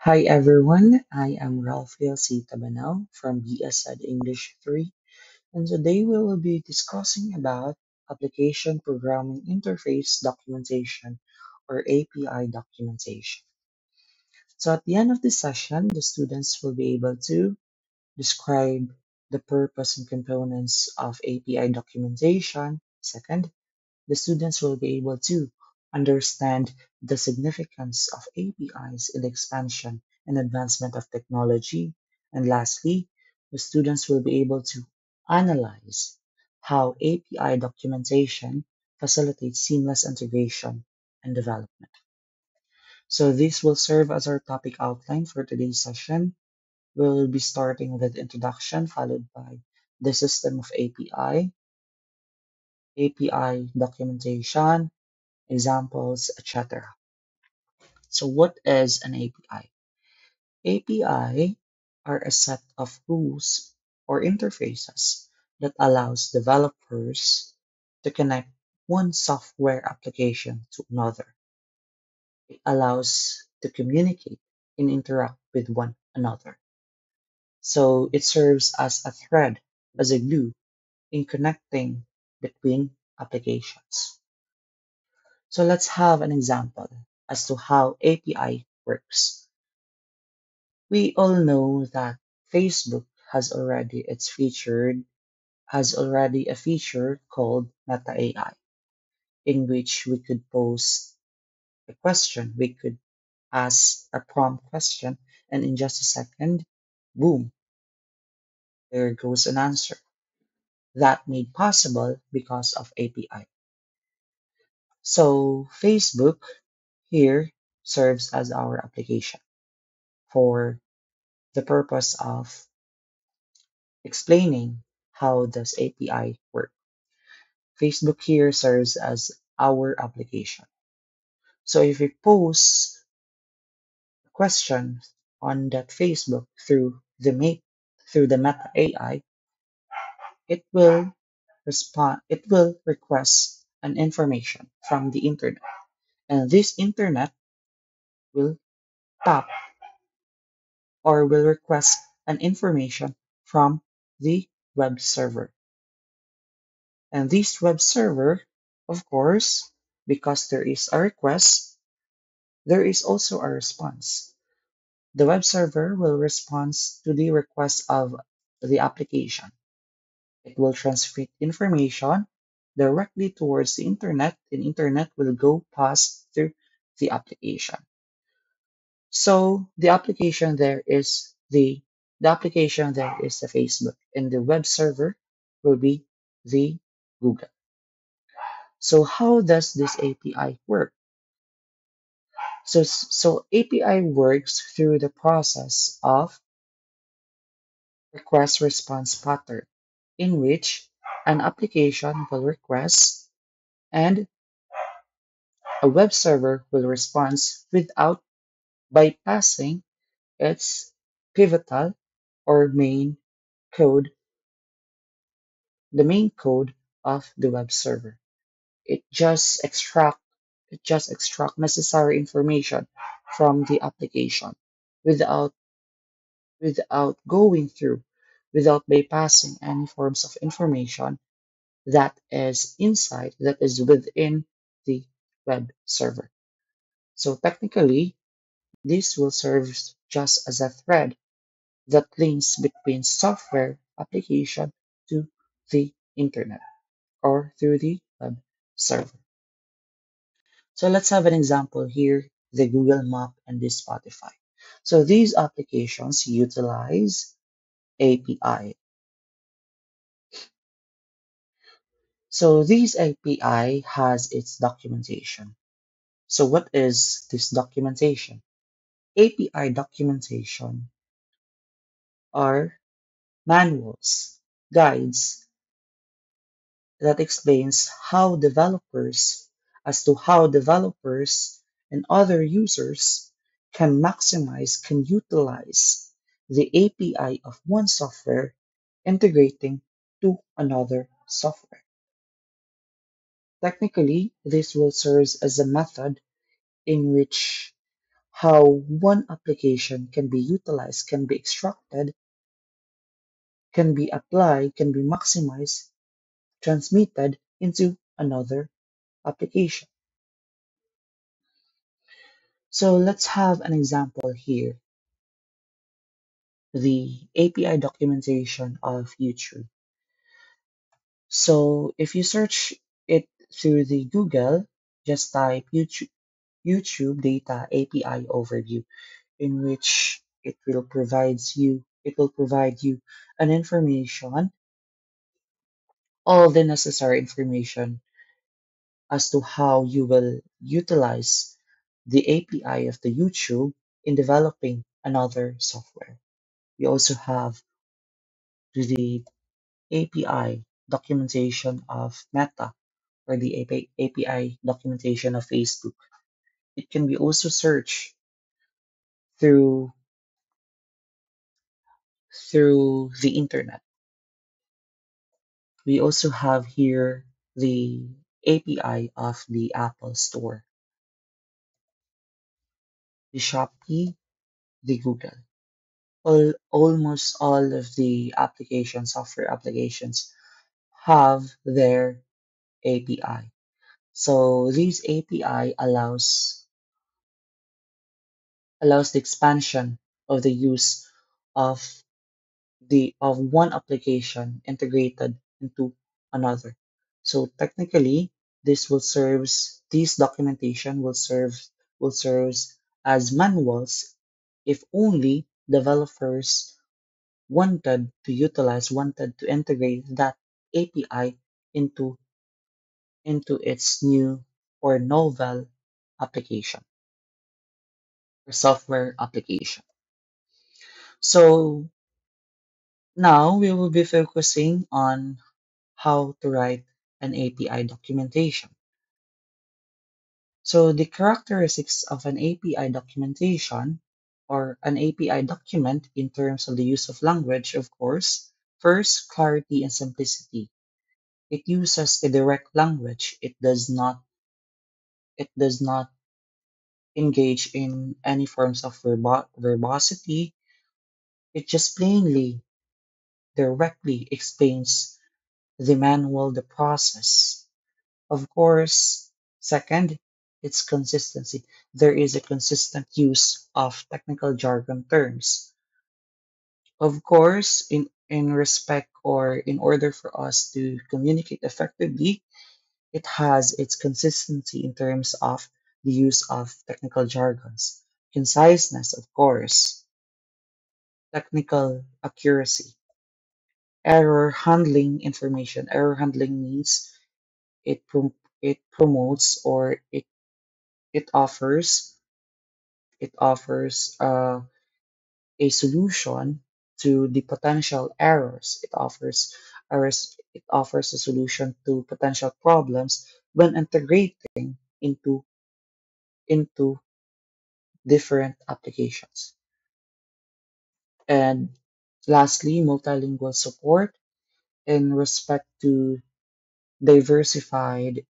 Hi everyone, I am Ralphael C. Tabanao from BSED English 3, and today we will be discussing about Application Programming Interface Documentation or API documentation. So at the end of this session, the students will be able to describe the purpose and components of API documentation. Second, the students will be able to understand the significance of APIs in the expansion and advancement of technology. And lastly, the students will be able to analyze how API documentation facilitates seamless integration and development. So this will serve as our topic outline for today's session. We'll be starting with introduction followed by the system of API documentation, examples, etc. So what is an API? API are a set of rules or interfaces that allows developers to connect one software application to another. It allows to communicate and interact with one another. So it serves as a thread, as a glue in connecting between applications. So let's have an example as to how API works. We all know that Facebook has already a feature called Meta AI, in which we could pose a question, we could ask a prompt question, and in just a second, boom, there goes an answer. That made possible because of API. So Facebook here serves as our application for the purpose of explaining how does API work. Facebook here serves as our application. So if we post a question on that Facebook through the Meta AI, it will it will request an information from the internet. And this internet will tap or will request an information from the web server. And this web server, of course, because there is a request, there is also a response. The web server will respond to the request of the application. It will transmit information directly towards the internet, and internet will go past through the application. So the application there is the Facebook, and the web server will be the Google. So how does this API work? So API works through the process of request response pattern, in which an application will request and a web server will respond without bypassing its pivotal or code, the main code of the web server. It just extract it just extract necessary information from the application without without going through, without bypassing any forms of information that is within the web server. So technically, this will serve just as a thread that links between software application to the internet or through the web server. So let's have an example here, the Google Map and the Spotify. So these applications utilize API. So this API has its documentation. So what is this documentation? API documentation are manuals, guides that explains how developers and other users can utilize the API of one software integrating to another software. Technically, this will serve as a method in which how one application can be utilized, can be extracted, can be applied, can be maximized, transmitted into another application. So let's have an example here, the API documentation of YouTube. So if you search it through the Google, just type YouTube Data API Overview, in which it will provide you an information, all the necessary information as to how you will utilize the API of the YouTube in developing another software. We also have the API documentation of Meta, or the API documentation of Facebook. It can be also searched through the internet. We also have here the API of the Apple Store, the Shopee, the Google. Almost all of the software applications, have their API. So this API allows the expansion of the use of one application integrated into another. So technically, this documentation will serve as manuals if only developers wanted to integrate that API into its new or novel application or software application. So now we will be focusing on how to write an API documentation. So the characteristics of an API documentation, or an API document, in terms of the use of language, of course, first, clarity and simplicity. It uses a direct language. It does not engage in any forms of verbosity. It just plainly, directly explains the manual, the process. Of course, second, its consistency. There is a consistent use of technical jargon terms. Of course, in respect, or in order for us to communicate effectively, it has its consistency in terms of the use of technical jargons. Conciseness, of course, technical accuracy, error handling information. Error handling means it promotes, or it offers it offers a solution to the potential errors. It offers a solution to potential problems when integrating into different applications. And lastly, multilingual support in respect to diversified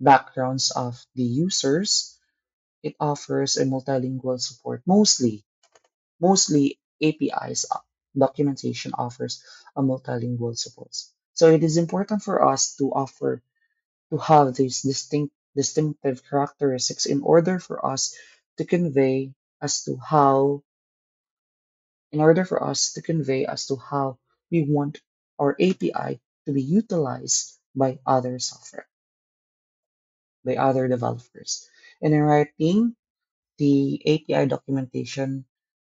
backgrounds of the users. It offers a multilingual support. Mostly APIs documentation offers a multilingual support. So it is important for us to have these distinctive characteristics in order for us to convey as to how we want our API to be utilized by other software, by other developers. And in writing the API documentation,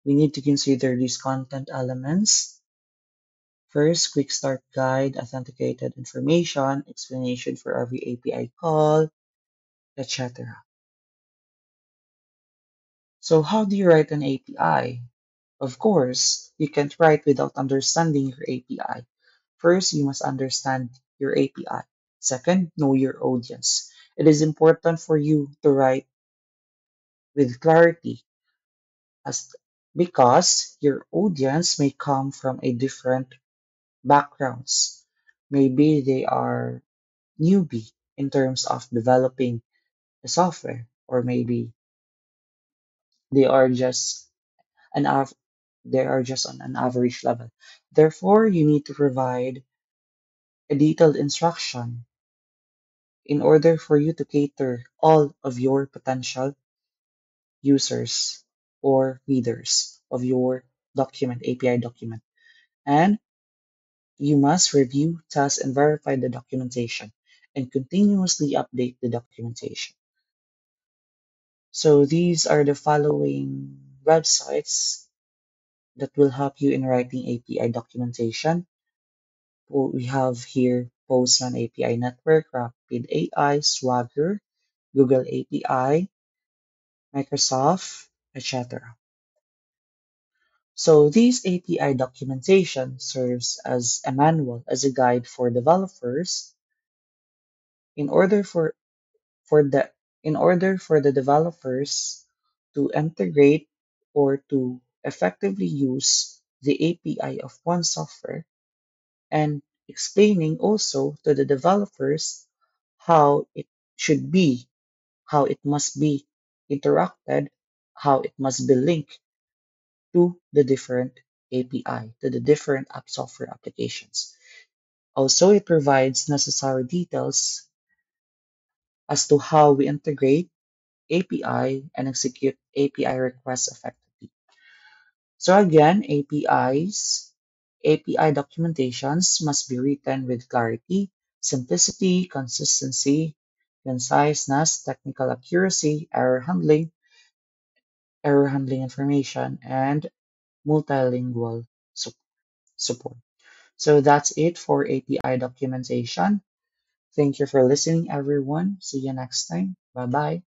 we need to consider these content elements. First, quick start guide, authenticated information, explanation for every API call, etc. So how do you write an API? Of course, you can't write without understanding your API. First, you must understand your API. Second, know your audience. It is important for you to write with clarity, as because your audience may come from a different backgrounds. Maybe they are newbie in terms of developing the software, or They are just an av- they are just on an average level. Therefore, you need to provide a detailed instruction in order for you to cater all of your potential users or readers of your document, API document. And you must review, test, and verify the documentation and continuously update the documentation. So these are the following websites that will help you in writing API documentation. We have here Postman API Network, Rapid AI, Swagger, Google API, Microsoft, etc. So this API documentation serves as a manual, as a guide for developers in order for the developers to integrate or to effectively use the API of one software, and explaining also to the developers how it should be, how it must be interacted, how it must be linked to the different API, to the different app software applications. Also, it provides necessary details as to how we integrate API and execute API requests effectively. So again, API documentations must be written with clarity, simplicity, consistency, conciseness, technical accuracy, error handling information, and multilingual support. So that's it for API documentation. Thank you for listening, everyone. See you next time. Bye bye.